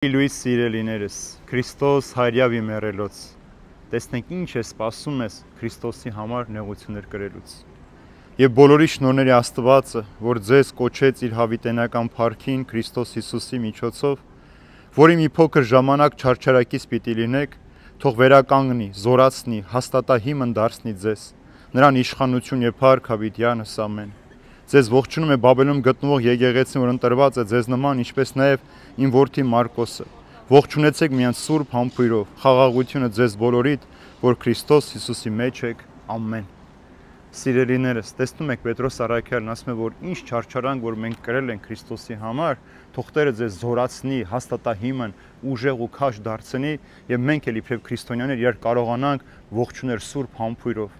Լույս սիրելիներս, Քրիստոս հայրյավի մեռելոց, տեսնենք ինչ է սպասում ես Քրիստոսի համար նեղություններ կրելուց։ Եվ բոլորի շնորհների Աստվածը, որ ձեզ կոչեց իր հավիտենական փառքին Քրիստոս Հիսուսի միջոցով, որի մի փոքր ժամանակ չարչարակից պիտի լինեք, թող վերականգնի, զորացնի, հաստատահիմն դարձնի ձեզ, նրան իշխանություն եւ փառք հավիտյանս ամեն։ Ձեզ ողջունում է Բաբելում գտնվող եկեղեցին, որ ընտրված է ձեզ նման, ինչպես նաև իմ որդի Մարկոսը։ Ողջունեցեք միայն սուրբ համբույրով, խաղաղությունը ձեզ բոլորիդ, որ Քրիստոս Հիսուսի մեջ եք, ամեն։ Սիրելիներս, տեսնում եք Պետրոս առաքյալն ասում է, որ ինչ չարչարանք, որ մենք կրել ենք Քրիստոսի համար, թող Տերը ձեզ զորացնի, հաստատահիմն, ուժեղ ու քաշ դարձնի, եւ մենք էլ իբրև քրիստոնյաներ իրար կարողանանք ողջունել սուրբ համբույրով։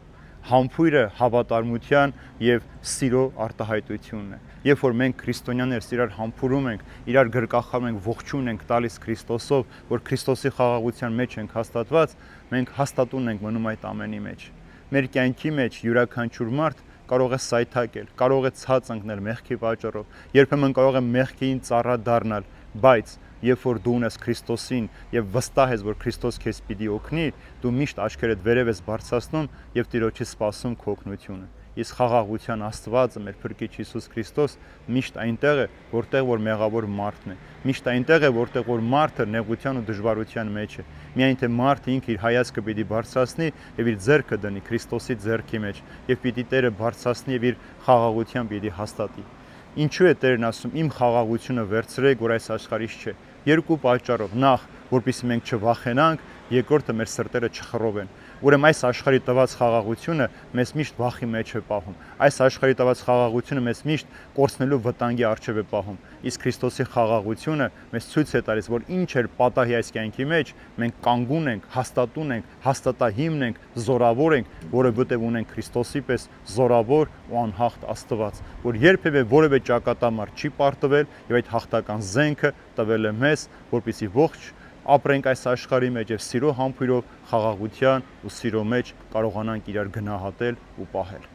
Համբույրը հավատարմության եւ սիրո արտահայտությունն է։ Երբ որ մենք քրիստոնյաներս իրար համբուրում ենք, իրար գրկախառնում ենք, ողջուն ենք տալիս Քրիստոսով, որ Քրիստոսի խաղաղության մեջ ենք հաստատված, մենք հաստատուն ենք մնում այդ ամենի մեջ։ Մեր կյանքի մեջ յուրաքանչյուր մարդ կարող է սայթակել, կարող է ցած ընկնել մեղքի պատճառով, երբեմն կարող է մեղքին ծառա դառնալ, բայց երբ որ դու ունես Քրիստոսին եւ վստահ ես, որ Քրիստոս քեզ պիտի օգնի, դու միշտ աչքերդ վերև ես բարձրացնում եւ Տիրոջից սպասում քո օգնությունը։ Իսկ խաղաղության Աստվածը, մեր Փրկիչ Հիսուս Քրիստոս, միշտ այնտեղ է, որտեղ որ մեղավոր մարդն է, միշտ այնտեղ է, որտեղ որ մարդը նեղության ու դժվարության մեջ է։ Միայն թե մարդը ինքը իր հայացքը պիտի բարձրացնի եւ իր ձեռքը դնի Քրիստոսի ձեռքի մեջ եւ պիտի Տերը բարձրացնի եւ իր խաղաղությամբ պիտի հաստատի։ Ինչու է Տերն ասում իմ խաղաղությունը վերցրեք, որ այս աշխարհից չէ։ Երկու պատճառով. նախ, որպեսզի մենք չվախենանք, երկրորդը մեր սրտերը չխռովեն։ Ուրեմն այս աշխարհի տված խաղաղությունը մեզ միշտ վախի մեջ է պահում։ Այս աշխարհի տված խաղաղությունը մեզ միշտ կորցնելու վտանգի առջև է պահում։ Իսկ Քրիստոսի խաղաղությունը մեզ ցույց է տալիս, որ ինչ էր պատահի այս կյանքի մեջ, մենք կանգուն ենք, հաստատուն ենք, հաստատահիմն ենք, զորավոր ենք, որովհետև ունենք Քրիստոսի պես զորավոր ու անհաղթ Աստված, որ երբևէ որևէ ճակատամարտ չի պարտվել եւ այդ հաղթական զենքը տվել է մեզ, որպեսզի ողջ ապրենք այս աշխարհի մեջ եւ սիրո համբույրով խաղաղության ու սիրո մեջ կարողանանք իրար գնահատել ու պահել։